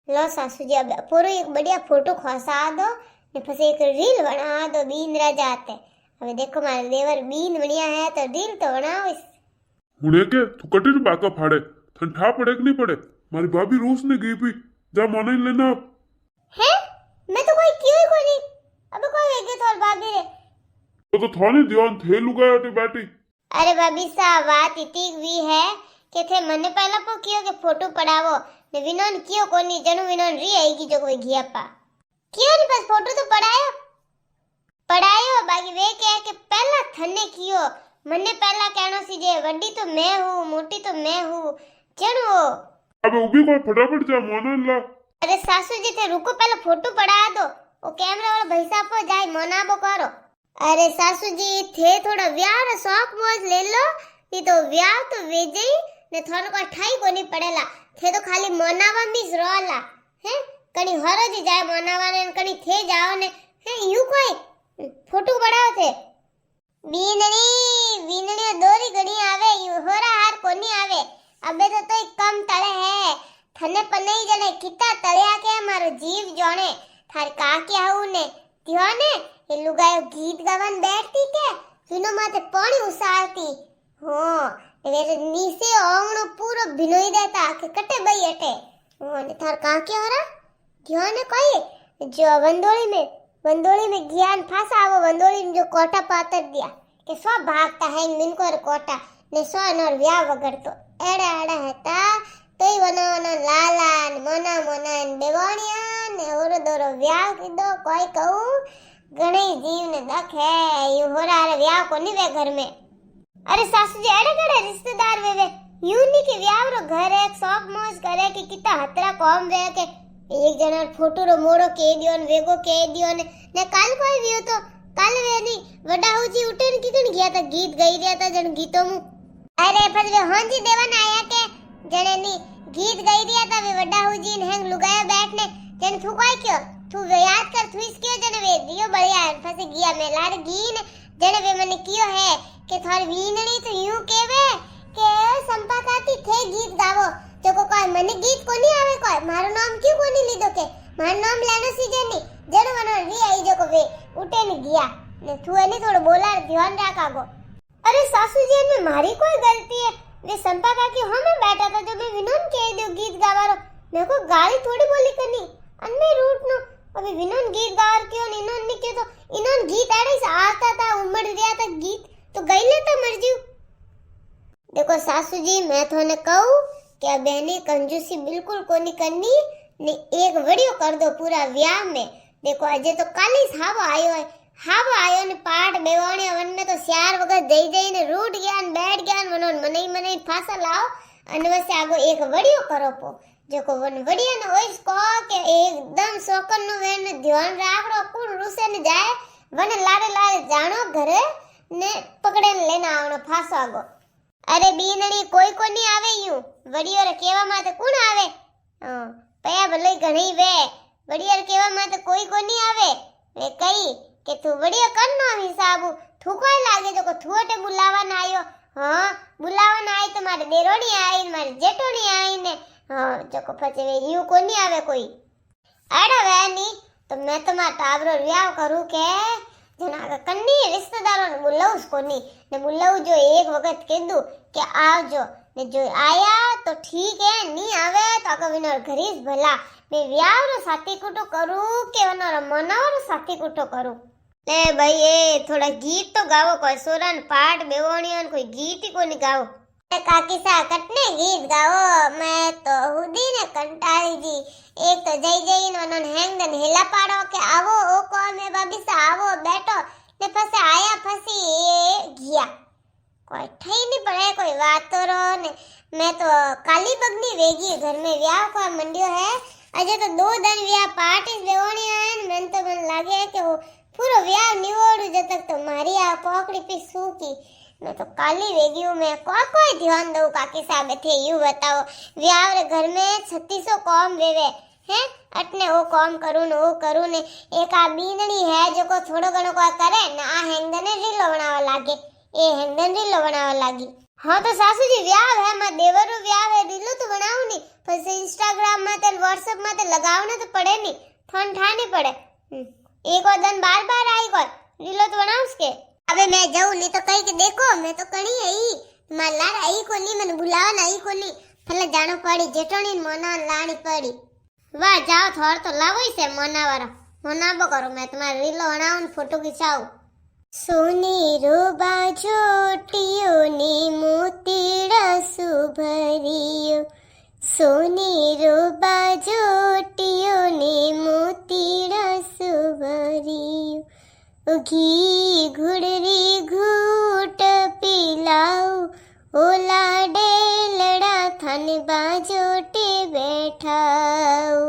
लो सासू जी अब पूरो एक बढ़िया फोटो खसा दो ने फिर एक रील बना दो बीन राजा आते। હવે देखो मारे देवर बीन बढ़िया है तो रील तो बनाओ इस। हुणे के तू कटी रे बाका फाड़े थन ठा पड़े कि नहीं पड़े। मारी भाभी रोज ने गई पी जा मने लेना है मैं तो कोई क्यों ही कोई नहीं अब कोई वेगे तो भाभी रे तो थाने ध्यान थे लुगाया बैठी। अरे भाभी साहब बात इतनी भी है कि थे मने पहला पो कियो के फोटो पड़ावो ने विनोन कियो कोनी जनु विनोन री आएगी जो कोई घिया पा क्यों नहीं बस फोटो तो पड़ायो बाकी वे क्या कि पहला थने कियो मने पहला कहनो सी जे वड्डी तो मैं हूं मोटी तो मैं हूं जनु अबे उभी कोई फटाफट जा मोना ला। अरे सासू जी थे रुको पहले फोटो पड़ा दो ओ कैमरा वाला भाई साहब को जाए मोनाबो करो। अरे सासू जी थे थोड़ा व्याह रे शौक मौज ले लो ये तो व्याह तो वेजे ने थाने को ठाई कोनी पड़ेला थे तो खाली मोनावा मिस रोला है कनी हरो जी जाए मोनावा ने कनी थे जाओ ने है यू कोई फोटो पड़ाओ थे बीननी दोरी घड़ी आवे यू होरा हार कोनी आवे अबे तो कम तळे है थने पनई जने किता तळ्या के मारो जीव जोणे थार काकी आऊ ने थियो ने એ લુગાયો ગીત ગાવાન બેઠતી કે વિનો માથે પાણી ઉસાળતી હો એટલે નીસે ઓંગણો પૂરો ભીનોઈ દેતા કે કટે બઈ અટે હો ને થાર કાકે હરા ગયો ને કોઈ જો વંદોળી में ज्ञान फासा आवो वंदोળી में जो कोटा पातर दिया કે સો ભાગતા હે મિનકો કોટા ને સો નર વ્યા વગર તો એડા એડા હતા તોય વનોનો લાલા ને મોના ને દેવાણિયા ને ઓરો દોરો વ્યા કીધો કોઈ કહું गणे जीव ने दख है यू हो रहा है व्याह को नहीं वे घर में। अरे सासू जी अड़े गड़े रिश्तेदार वे यूं नहीं कि व्याह रो घर है शौक मौज करे कि किता हतरा कौम वे के एक जना फोटो रो मोड़ो के दियो ने वेगो के दियो ने काल कोई वियो तो काल वे नहीं वडाऊ जी उठे ने किकन गया था गीत गाई रहा था जण गीतों मु अरे पर वे हांजी देवन आया के जणे नी गीत गाई रहा था वे वडाऊ जी ने हैंग लुगाया बैठने जण थू कोई क्यों तू याद कर तू इसके जने वे दियो बढ़िया फसे गया मैं लाड़ गीन जने वे मने कियो है कि थार वीनणी तो यूं केवे के संपाकाती थे गीत गावो जो को कोई मने गीत कोनी आवे कोई मारो नाम क्यों कोनी लीधो के मारो नाम लेनो सीजे नी जने वनो री आई जो को वे उठे ने गया ने तू एनी थोड़ो बोला ध्यान राखागो। अरे सासू जी में मारी कोई गलती है वे संपाका की हम बैठा था जो मैं विनोन कह दो गीत गावारो मेरे को गाली थोड़ी बोली करनी अन्ने रूट नो अभी विनोन गीत गार क्यों इनोन नहीं क्यों तो इनोन गीत आड़े से आता था उमड़ गया था गीत तो गई लेता मर्जी। देखो सासू जी मैं थोने कहूं कि बहनी कंजूसी बिल्कुल कोनी करनी ने एक वीडियो कर दो पूरा व्याह में। देखो अजय तो काली हावो आयो ने पाट बेवाणी वन में तो स्यार वगैरह जई ने रूट गया ने बैठ गया ने वनोन मने फासा लाओ अनवसे आगो एक वीडियो करो पो जो वन बढ़िया ने ओइस को के एकदम सोकन नो वेन ध्यान राखड़ो कुण रुसे ने जाए वन लारे जानो घरे ने पकड़े ने लेना आवनो फासो आगो। अरे बीनड़ी कोई को नहीं आवे यूं वडियो रे केवा माते कुण आवे पया भले घणी वे वडियो रे केवा माते कोई को नहीं आवे वे कई के तू वडियो करनो हिसाब थू कोई लागे जो को थुटे बुलावा ना आयो हां बुलावा ना आई तो मारे देरोणी आई मारे जेठोणी आई ने हाँ जो को फचे वे यू को नहीं आवे कोई आड़ा वे नहीं तो मैं तो मार टावरो व्याह करूं के जना का कन्नी रिश्तेदारों ने बुलाऊस को नहीं ने बुलाऊ जो एक वक्त कह दूं कि आओ जो ने जो आया तो ठीक है नहीं आवे तो आका विनर घरीस भला मैं व्याह रो साथी कुटो करूं के वनर मनाव रो साथी कुटो करूं ले भाई ए थोड़ा गीत तो गाओ कोई सोरन पाठ बेवणियन कोई गीत ही को नहीं गाओ काकी सा कटने गीत गाओ मैं तो हुदी ने कंटाળી जी एक तो जई नोन हैंगन हेला पाड़ो के आवो ओ को में बाबी सा आवो बैठो ने फसे आया फसी गया कोई ठई नहीं पड़े कोई बात तो रो ने मैं तो काली बगनी वेगी घर में व्याह को मंडियो है अजे तो 2 दिन व्याह पार्टी देवणी है मन तो मन लागे कि वो पूरा व्याह निवोड़ जब तक तो मारी आ पकड़ी पे सूकी मैं तो काली वेगियो में कोई ध्यान दो काकी साहब थे यू बताओ व्याह रे घर में 3600 कॉम वेवे हैं अटने वो कॉम करू ने एक आ बीनड़ी है जो को थोड़ो घणो को करे ना आ हेंगने रीलो बनावा लागे ए हेंगन रीलो बनावा लागी हाँ तो सासू जी व्याह है मां देवरो व्याह है રીલો તો બનાવું ની પછી ઇન્સ્ટાગ્રામ માં તે વોટ્સએપ માં તે લગાવને તો પડે ની થોન ઠાની પડે એક વદન બાર બાર आई कोई રીલો તો બનાવસ કે अबे मैं जाऊं नहीं तो कहीं के देखो मैं तो कणी आई मालार आई कोनी મને बुलावा आई कोनी फले जानो पड़ी जेटोनी मोना लाणी पड़ी वाह जाओ थोर तो लावोई से मोनावारा मोनाबो करो मैं तुम्हारा રીલો બનાવું फोटो खिंचाऊं सोनेरो बाजोटियो ने मोतीड़ा सुभरियो सोनेरो बाजोटियो ने मोतीड़ा सुभरियो घी घुड़री घूट पिलाओ ओला डेलड़ा थन बाजोटे बैठाओ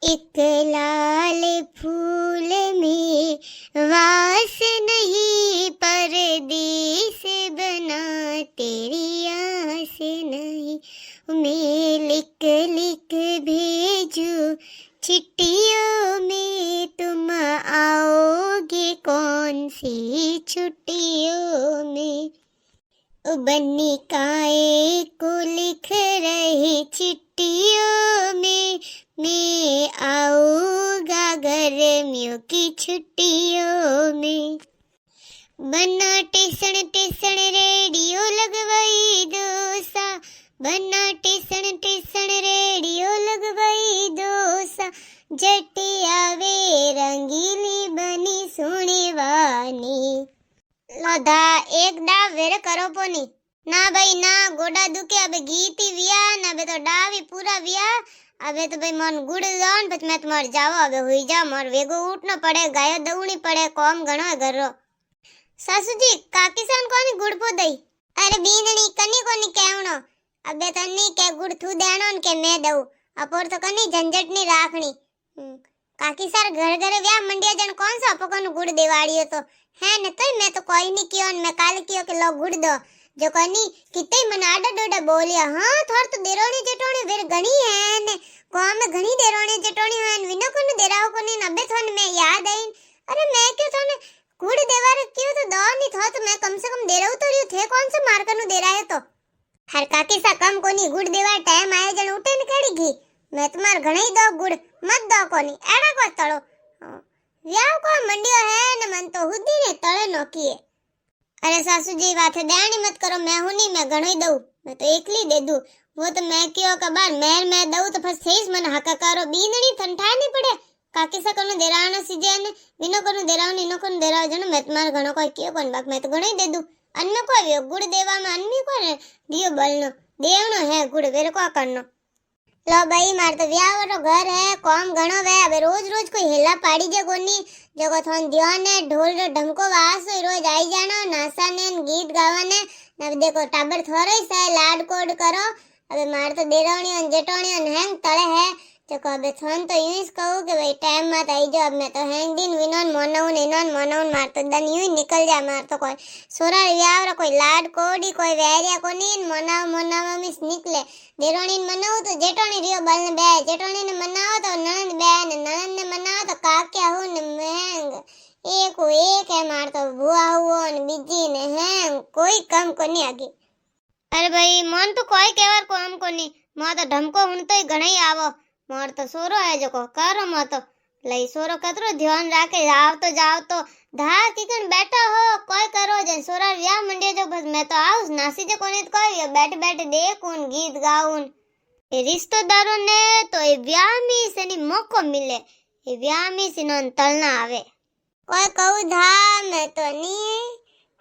एक लाल फूल में वास नहीं परदेस बना तेरी आस नहीं मैं लिख लिख भेजूं चिट्ठियों में तुम आओगे कौन सी छुट्टियों में बन्नी काए को लिख रही चिट्ठियों में मैं आऊंगा गर्मियों की छुट्टियों में बना टेसन रेडियो लगवाई दो सा बना टेसन रेडियो लगवाई दो सा जटे आवे रंगीली बनी सुनेवानी लधा एक डा वेरे करो पोनी ना भाई ना गोडा दुखे अबे गीती विया ना बे तो डावी पूरा विया अबे तो भाई मन गुड़ जान પછી मैं तुम्हारे जाओ अबे हुई जा मोर वेगो उठना पड़े गायो दौड़ी पड़े कॉम घणो है घरो सासूजी काकी सान कोनी गुड़ पो दई अरे बीननी कनी कोनी केवणो अबे तन्नी के गुड़ थू देणो न के मैं दऊ अपोर तो कनी झंझट नहीं राखनी काकी सार घर घर व्या मंडिया जन कौन सा अपकोन गुड़ देवाड़ियो तो है ने तो मैं तो कोई नहीं कियो न मैं काल कियो के लो गुड़ दो जो कनी किते मन आडा डोडा बोलिया हां थोर तो देरोणी जटोणी वेर घणी है ने गांव में घणी देरोणी जटोणी है विनो कोन देराव कोनी नबे थोन में याद आई अरे मैं क्यों थोने गुड़ देवार क्यों तो दो नहीं थो तो मैं कम से कम देराव तो रियो थे कौन से मार्का नु देरा है तो हर काकी सा कम कोनी गुड़ देवा टाइम आए जन उठे न कड़ी घी मैं तुम्हार घणी दो गुड़ मत दो कोनी एड़ा को तळो व्याव को मंडियो है न मन तो हुदी ने तळे नोकीए अरे सासू जी बात है देनी मत करो मैं हूं नहीं मैं घणो ही दऊं मैं तो एकली दे दूं वो तो मैं क्यों कबार मैं दऊं तो फस सेज मन हका करो बीननी ठंडा नहीं पड़े काकी सा कोन देराना सीजे ने विनो कोन देराव नीनो कोन देराव जन मैं तुम्हार घणो कोई क्यों कोन बाक मैं तो घणो ही दे दूं अन्न को व्यो गुड़ देवा में अन्नी को दियो बलनो देवनो है गुड़ वेर को करनो लो भाई मार तो व्यावरो घर है कॉम घणो वे अब रोज रोज कोई हेला पाड़ी जे कोनी जगो थोन ध्यान ने ढोल रो ढमको वास रोज आई जानो नासा ने गीत गावाने न देखो टाबर थोड़े से लाड कोड करो अबे मार तो देरावणी जेटोणी हैंग तळे है जको अबे थोन तो यूं ही कहूं कि भाई टाइम मत आई जो अब मैं तो हैंग दिन विनोन मोनाउन मार तो दन यूं ही निकल जा मार तो कोई सोरा व्यावरा कोई लाड कोडी कोई वेरिया कोनी मोनाव मिस निकले देरोणी ने मनाओ तो जेटोणी रियो बल ने बे जेटोणी ने मनाओ तो ननद बे ने ननद ने मनाओ तो काक्या हूं ने महंग एक है मार तो बुआ हुओ ने बीजी ने हैंग कोई कम कोनी आगे अरे भाई मन तो कोई केवर काम कोनी मो तो ढमको हुन तो घणई आवो मोर तो सोरो है जको करो मो तो लई सोरो कतरो ध्यान राखे जाओ तो धा किकन बैठा हो कोई करो जे सोरा व्याह मंडिया जो बस मैं तो आउस नासी जे कोनी तो कोई बैठ देखून गीत गाउन ए रिश्तेदारों ने तो ए व्याह में से नी मौको मिले ए व्याह में सिनोन तलना आवे कोई कहू धा मैं तो नी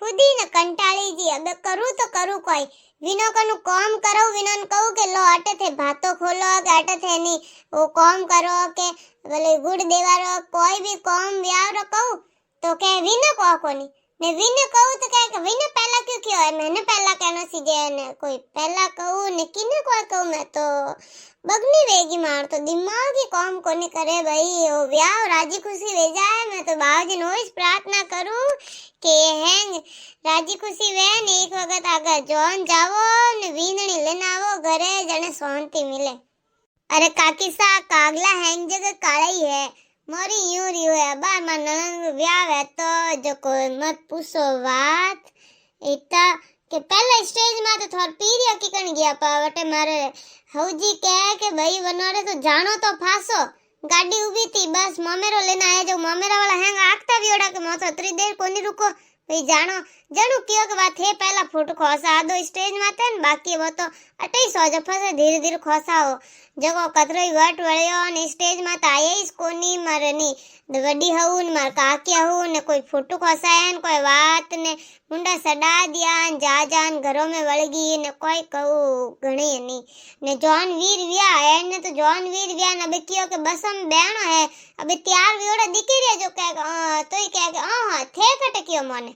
खुदी न कंटाली जी अब करू तो करू कोई विनो कनु काम करो विनोन कहू के लो आटे थे भातो खोलो के आटे थे नी वो काम करो के बोले गुड़ देवारो कोई भी काम व्याव रो कहू तो के विनो को कोनी ने विनो कहू तो के विनो पहला क्यों कियो है मैंने पहला कहनो सीजे ने कोई पहला कहू ने किने को कहू मैं तो बगनी वेगी मार तो दिमाग ही काम कोनी करे भाई ओ व्याव राजी खुशी वे जाए मैं तो बावजी नोइस प्रार्थना करूं के हैंग राजी खुशी वे ने एक वक्त आगे जोन जावो ने वीनणी लेने आवो घरे जने शांति मिले अरे काकी सा कागला हैंग जगह काळई है मोरी यूं रियो है बार मा ननन व्याव है तो जो कोई मत पूछो बात इतना કે પહેલા स्टेज में तो थोर पीरिया की कण गया पावटे मारे हौजी कहे के भाई वनारे तो जानो तो फासो गाड़ी उभी थी बस ममेरो लेना आया जो ममेरा वाला हैंग आखता भी ओड़ा के मो तो इतनी देर कोनी रुको भाई जानो जानू क्यों के बात है पहला फुट खोसा दो स्टेज में थे बाकी वो तो अटई सो जफा से धीरे धीरे खोसा हो जगो कतरोई वट वळ्यो ने स्टेज में तो आया ही कोनी मरनी वडी हूँ ने मार काकिया हूँ ने कोई फोटो खोसाया ने कोई बात ने मुंडा सड़ा दिया जा जान घरों में वळगी ने कोई कहू घणी नहीं ने जॉन वीर व्या है ने तो जॉन वीर व्या ने अबे कियो के बस हम बेणो है अबे त्यार व्योड़ा दिखी रे जो कहे तो ही कहे के हां थे कटे कियो मोने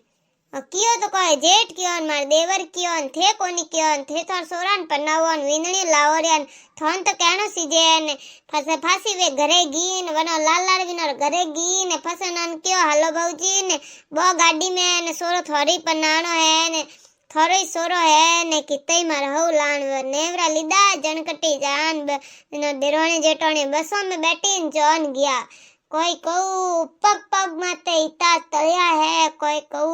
कियो तो कोई जेठ कियो न मार देवर कियो न थे कोनी कियो न थे थोर सोरान पन्नावो न विंदणी लावोरियान थोन तो कहनो सीजे ने फसे फासी वे घरे गी ने वनो लाल लाल विनर घरे गी ने फसे नन कियो हालो भाऊजी ने बो गाड़ी में ने सोरो थोड़ी पन्नाणो है ने थोरो ही सोरो है ने कितई मार हऊ लाण नेवरा लीदा जनकटी जान ने देरोणी जेटोणी बसों में बैठी न जॉन गया कोई कहू पग पग माते इता तळिया है कोई कहू